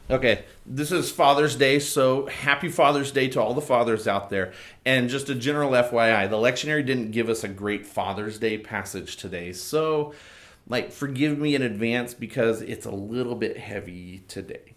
Okay, this is Father's Day, so happy Father's Day to all the fathers out there. And just a general FYI, the lectionary didn't give us a great Father's Day passage today, so forgive me in advance because it's a little bit heavy today.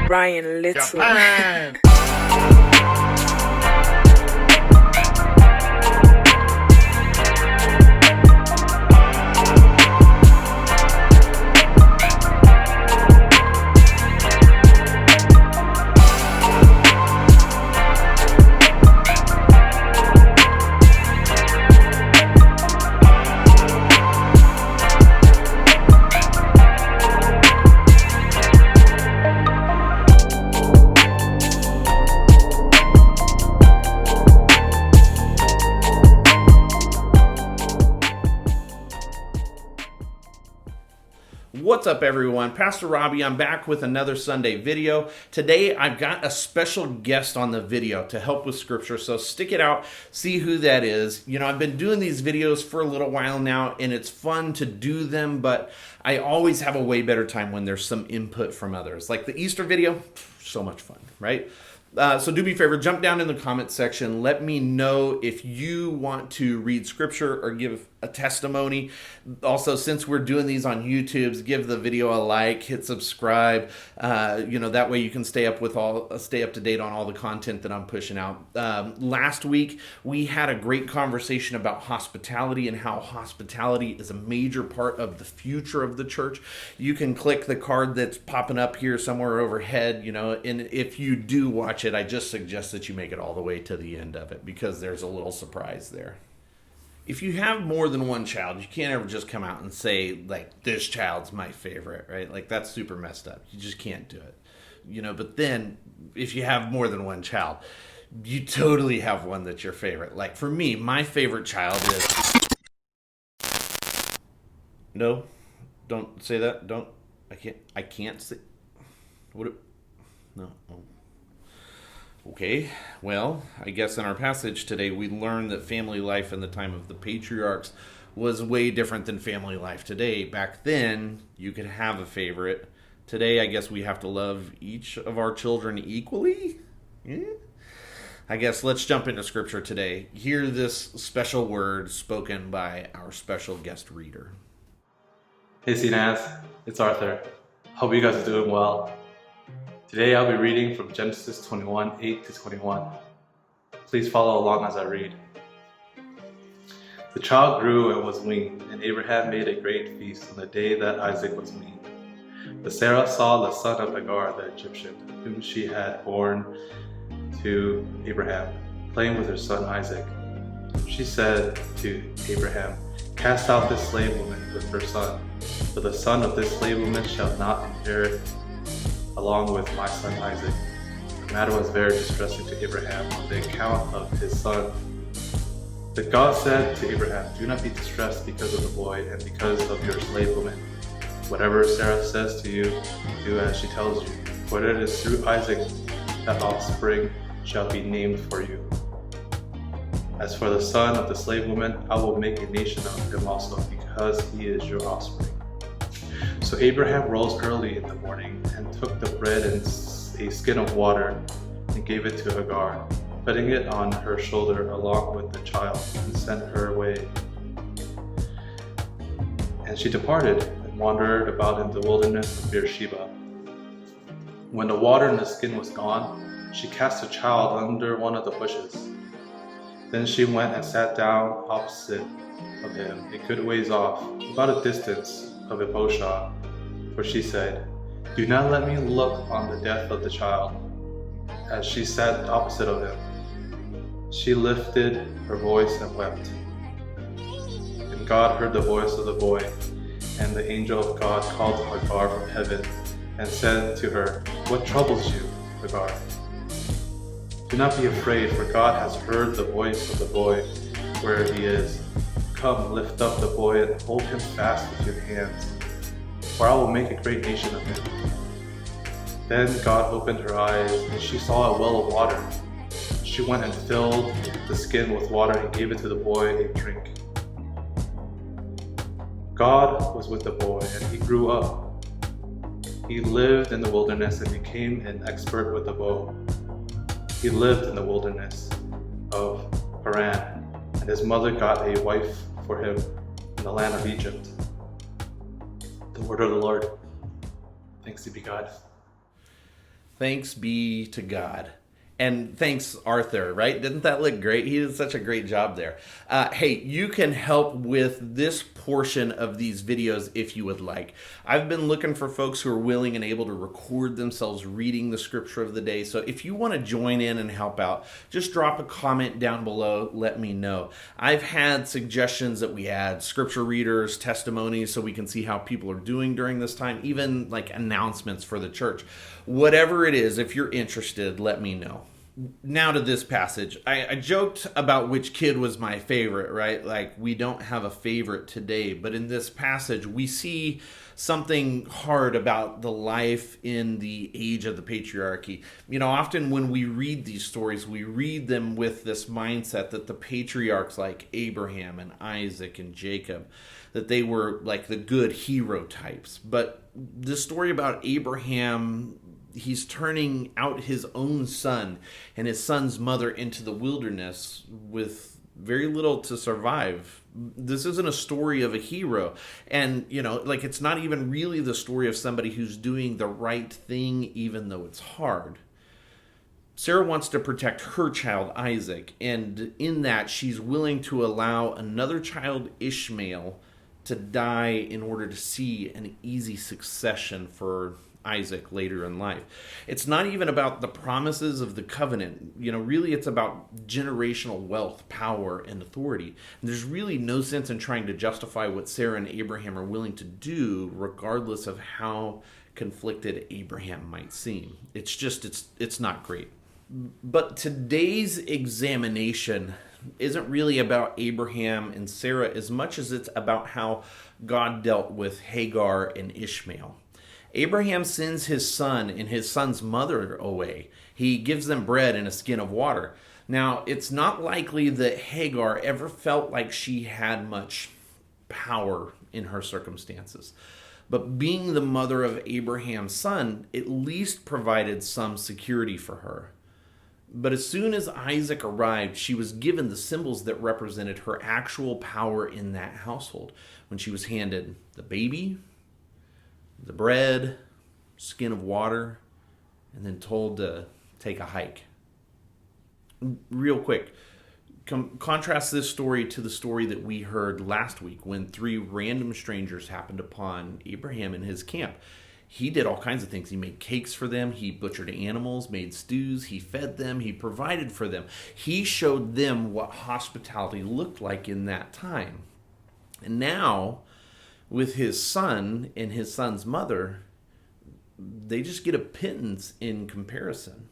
Brian Little. Japan. What's up, everyone? Pastor Robbie. I'm back with another Sunday video. Today, I've got a special guest on the video to help with scripture, so stick it out, see who that is. You know, I've been doing these videos for a little while now, and it's fun to do them, but I always have a way better time when there's some input from others. Like the Easter video, so much fun, right? So do me a favor, jump down in the comment section. Let me know if you want to read scripture or give a testimony. Also, since we're doing these on YouTube, give the video a like, hit subscribe. That way you can stay up to date on all the content that I'm pushing out. Last week we had a great conversation about hospitality and how hospitality is a major part of the future of the church. You can click the card that's popping up here somewhere overhead, and if you do watch it, I just suggest that you make it all the way to the end of it because there's a little surprise there. If you have more than one child, you can't ever just come out and say, this child's my favorite, right? That's super messed up. You just can't do it. But then, if you have more than one child, you totally have one that's your favorite. Like, for me, my favorite child is... No, don't say that. I can't say... What? No. Oh. Okay, well, I guess in our passage today, we learned that family life in the time of the patriarchs was way different than family life today. Back then, you could have a favorite. Today, I guess we have to love each of our children equally? Yeah. I guess let's jump into scripture today. Hear this special word spoken by our special guest reader. Hey CNAZ, it's Arthur. Hope you guys are doing well. Today I'll be reading from Genesis 21, 8 to 21. Please follow along as I read. The child grew and was weaned, and Abraham made a great feast on the day that Isaac was weaned. But Sarah saw the son of Hagar the Egyptian, whom she had borne to Abraham, playing with her son Isaac. She said to Abraham, "Cast out this slave woman with her son, for the son of this slave woman shall not inherit along with my son Isaac." The matter was very distressing to Abraham on the account of his son. But God said to Abraham, "Do not be distressed because of the boy and because of your slave woman. Whatever Sarah says to you, do as she tells you, for it is through Isaac that offspring shall be named for you. As for the son of the slave woman, I will make a nation of him also, because he is your offspring." So Abraham rose early in the morning and took the bread and a skin of water and gave it to Hagar, putting it on her shoulder along with the child, and sent her away. And she departed and wandered about in the wilderness of Beersheba. When the water in the skin was gone, she cast the child under one of the bushes. Then she went and sat down opposite of him, a good ways off, about a distance of a bowshot, for she said, "Do not let me look on the death of the child." As she sat opposite of him, she lifted her voice and wept. And God heard the voice of the boy, and the angel of God called to Hagar from heaven and said to her, "What troubles you, Hagar? Do not be afraid, for God has heard the voice of the boy where he is. Come, lift up the boy and hold him fast with your hands, for I will make a great nation of him." Then God opened her eyes, and she saw a well of water. she went and filled the skin with water and gave it to the boy to drink. God was with the boy, and he grew up. He lived in the wilderness and became an expert with the bow. He lived in the wilderness of Haran, and his mother got a wife for him in the land of Egypt. The word of the Lord. Thanks be God. Thanks be to God. And thanks, Arthur, right? Didn't that look great? He did such a great job there. Hey, you can help with this portion of these videos if you would like. I've been looking for folks who are willing and able to record themselves reading the scripture of the day. So if you want to join in and help out, just drop a comment down below. Let me know. I've had suggestions that we add scripture readers, testimonies, so we can see how people are doing during this time, even like announcements for the church. Whatever it is, if you're interested, let me know. Now to this passage. I joked about which kid was my favorite, right? Like, we don't have a favorite today, but in this passage, we see something hard about the life in the age of the patriarchy. You know, often when we read these stories, we read them with this mindset that the patriarchs like Abraham and Isaac and Jacob, that they were like the good hero types. But the story about Abraham, he's turning out his own son and his son's mother into the wilderness with very little to survive. This isn't a story of a hero. And, you know, like, it's not even really the story of somebody who's doing the right thing, even though it's hard. Sarah wants to protect her child, Isaac. And in that, she's willing to allow another child, Ishmael, to die in order to see an easy succession for Isaac later in life. It's not even about the promises of the covenant. You know, really it's about generational wealth, power, and authority. And there's really no sense in trying to justify what Sarah and Abraham are willing to do, regardless of how conflicted Abraham might seem. It's not great. But today's examination isn't really about Abraham and Sarah as much as it's about how God dealt with Hagar and Ishmael. Abraham sends his son and his son's mother away. He gives them bread and a skin of water. Now, it's not likely that Hagar ever felt like she had much power in her circumstances. But being the mother of Abraham's son at least provided some security for her. But as soon as Isaac arrived, she was given the symbols that represented her actual power in that household. When she was handed the baby, the bread, skin of water, and then told to take a hike. Real quick, contrast this story to the story that we heard last week when 3 random strangers happened upon Abraham in his camp. He did all kinds of things. He made cakes for them. He butchered animals, made stews. He fed them. He provided for them. He showed them what hospitality looked like in that time. And now, with his son and his son's mother, they just get a pittance in comparison.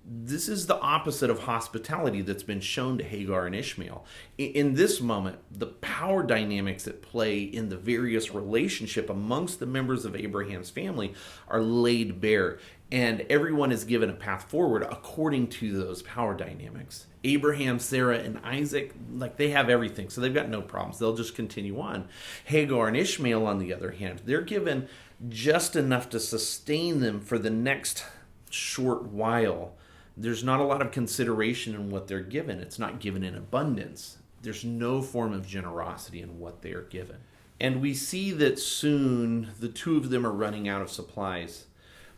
This is the opposite of hospitality that's been shown to Hagar and Ishmael. In this moment, the power dynamics at play in the various relationship amongst the members of Abraham's family are laid bare, and everyone is given a path forward according to those power dynamics. Abraham, Sarah, and Isaac, like, they have everything, so they've got no problems. They'll just continue on. Hagar and Ishmael, on the other hand, they're given just enough to sustain them for the next short while. There's not a lot of consideration in what they're given. It's not given in abundance. There's no form of generosity in what they are given. And we see that soon the two of them are running out of supplies.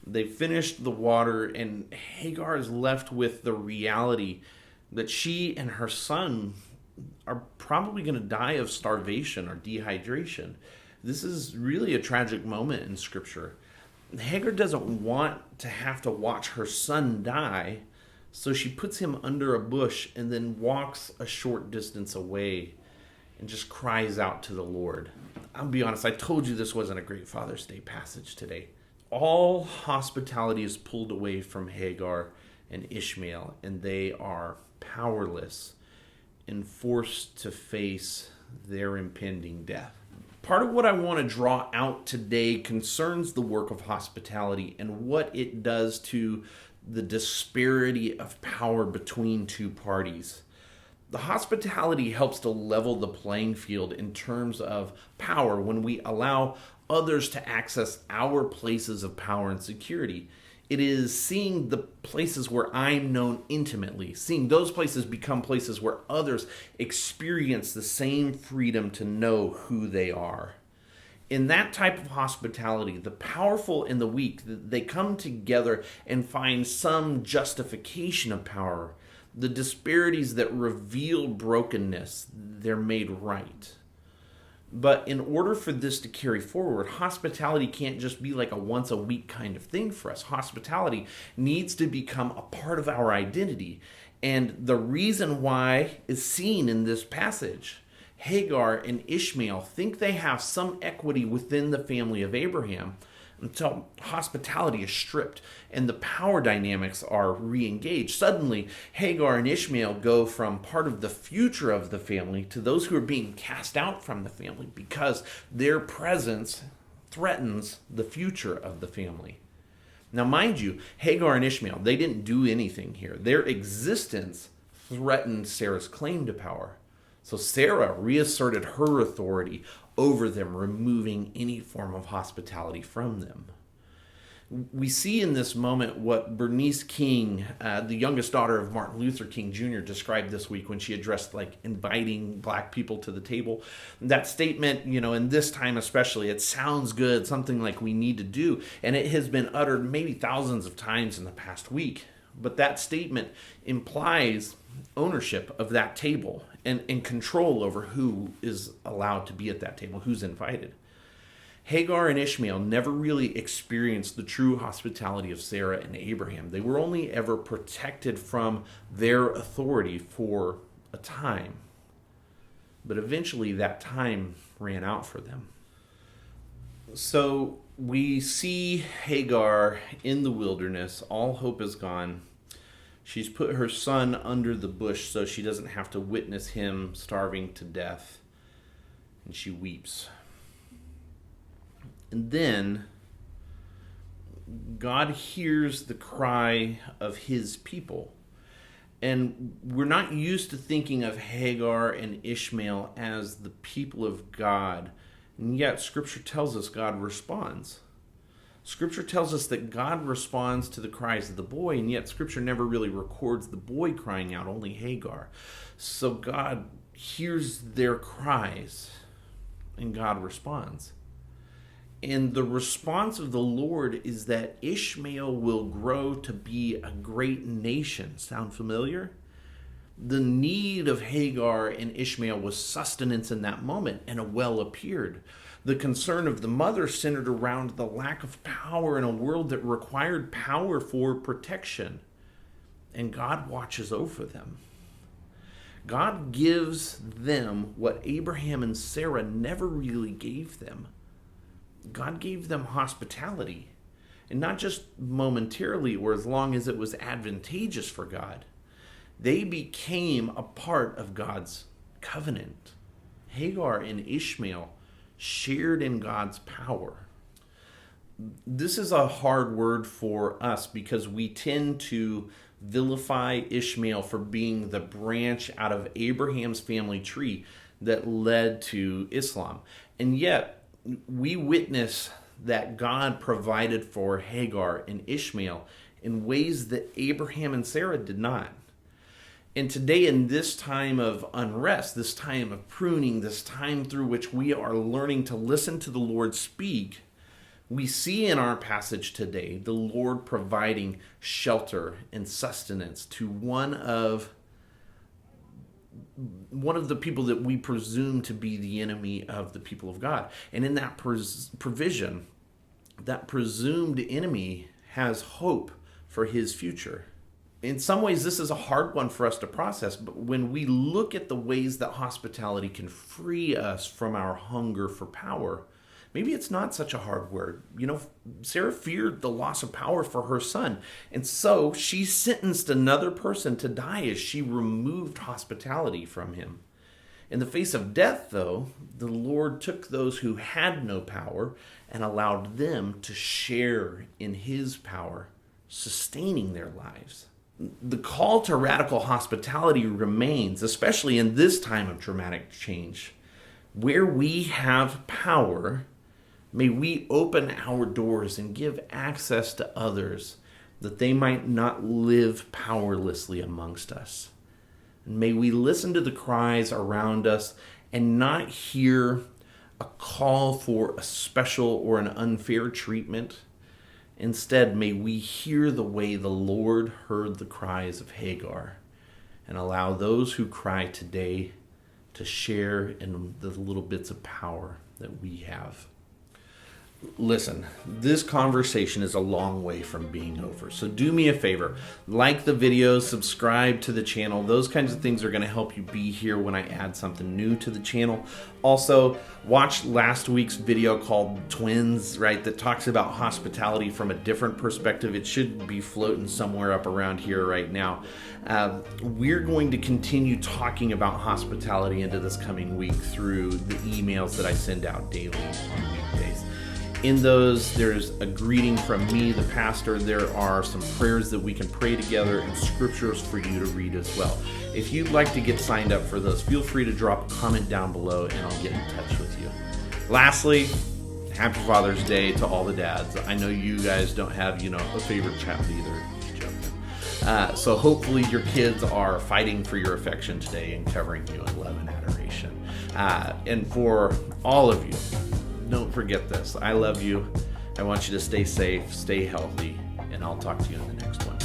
They've finished the water, and Hagar is left with the reality that she and her son are probably going to die of starvation or dehydration. This is really a tragic moment in Scripture. Hagar doesn't want to have to watch her son die, so she puts him under a bush and then walks a short distance away and just cries out to the Lord. I'll be honest, I told you this wasn't a great Father's Day passage today. All hospitality is pulled away from Hagar and Ishmael, and they are powerless and forced to face their impending death. Part of what I want to draw out today concerns the work of hospitality and what it does to the disparity of power between two parties. The hospitality helps to level the playing field in terms of power when we allow others to access our places of power and security. It is seeing the places where I'm known intimately, seeing those places become places where others experience the same freedom to know who they are. In that type of hospitality, the powerful and the weak, they come together and find some justification of power. The disparities that reveal brokenness, they're made right. But in order for this to carry forward, hospitality can't just be like a once a week kind of thing for us. Hospitality needs to become a part of our identity. And the reason why is seen in this passage. Hagar and Ishmael think they have some equity within the family of Abraham until hospitality is stripped and the power dynamics are re-engaged. Suddenly, Hagar and Ishmael go from part of the future of the family to those who are being cast out from the family because their presence threatens the future of the family. Now, mind you, Hagar and Ishmael, they didn't do anything here. Their existence threatened Sarah's claim to power. So Sarah reasserted her authority over them, removing any form of hospitality from them. We see in this moment what Bernice King, the youngest daughter of Martin Luther King Jr., described this week when she addressed inviting black people to the table. That statement, in this time especially, it sounds good, something like we need to do, and it has been uttered maybe thousands of times in the past week. But that statement implies ownership of that table and control over who is allowed to be at that table, who's invited. Hagar and Ishmael never really experienced the true hospitality of Sarah and Abraham. They were only ever protected from their authority for a time. But eventually that time ran out for them. So we see Hagar in the wilderness. All hope is gone. She's put her son under the bush so she doesn't have to witness him starving to death. And she weeps. And then God hears the cry of his people. And we're not used to thinking of Hagar and Ishmael as the people of God. And yet Scripture tells us God responds. Scripture tells us that God responds to the cries of the boy, and yet Scripture never really records the boy crying out, only Hagar. So God hears their cries, and God responds. And the response of the Lord is that Ishmael will grow to be a great nation. Sound familiar? The need of Hagar and Ishmael was sustenance in that moment, and a well appeared. The concern of the mother centered around the lack of power in a world that required power for protection. And God watches over them. God gives them what Abraham and Sarah never really gave them. God gave them hospitality. And not just momentarily or as long as it was advantageous for God. They became a part of God's covenant. Hagar and Ishmael shared in God's power. This is a hard word for us because we tend to vilify Ishmael for being the branch out of Abraham's family tree that led to Islam. And yet, we witness that God provided for Hagar and Ishmael in ways that Abraham and Sarah did not. And today, in this time of unrest, this time of pruning, this time through which we are learning to listen to the Lord speak, we see in our passage today the Lord providing shelter and sustenance to one of the people that we presume to be the enemy of the people of God. And in that provision, that presumed enemy has hope for his future. In some ways, this is a hard one for us to process, but when we look at the ways that hospitality can free us from our hunger for power, maybe it's not such a hard word. Sarah feared the loss of power for her son, and so she sentenced another person to die as she removed hospitality from him. In the face of death, though, the Lord took those who had no power and allowed them to share in his power sustaining their lives. The call to radical hospitality remains, especially in this time of dramatic change. Where we have power, may we open our doors and give access to others that they might not live powerlessly amongst us. And may we listen to the cries around us and not hear a call for a special or an unfair treatment. Instead, may we hear the way the Lord heard the cries of Hagar and allow those who cry today to share in the little bits of power that we have. Listen, this conversation is a long way from being over. So do me a favor, like the video, subscribe to the channel. Those kinds of things are going to help you be here when I add something new to the channel. Also, watch last week's video called Twins, right, that talks about hospitality from a different perspective. It should be floating somewhere up around here right now. We're going to continue talking about hospitality into this coming week through the emails that I send out daily on weekdays. In those, there's a greeting from me, the pastor. There are some prayers that we can pray together and scriptures for you to read as well. If you'd like to get signed up for those, feel free to drop a comment down below and I'll get in touch with you. Lastly, happy Father's Day to all the dads. I know you guys don't have, a favorite child either. Just joking. So hopefully your kids are fighting for your affection today and covering you in love and adoration. And for all of you, don't forget this. I love you. I want you to stay safe, stay healthy, and I'll talk to you in the next one.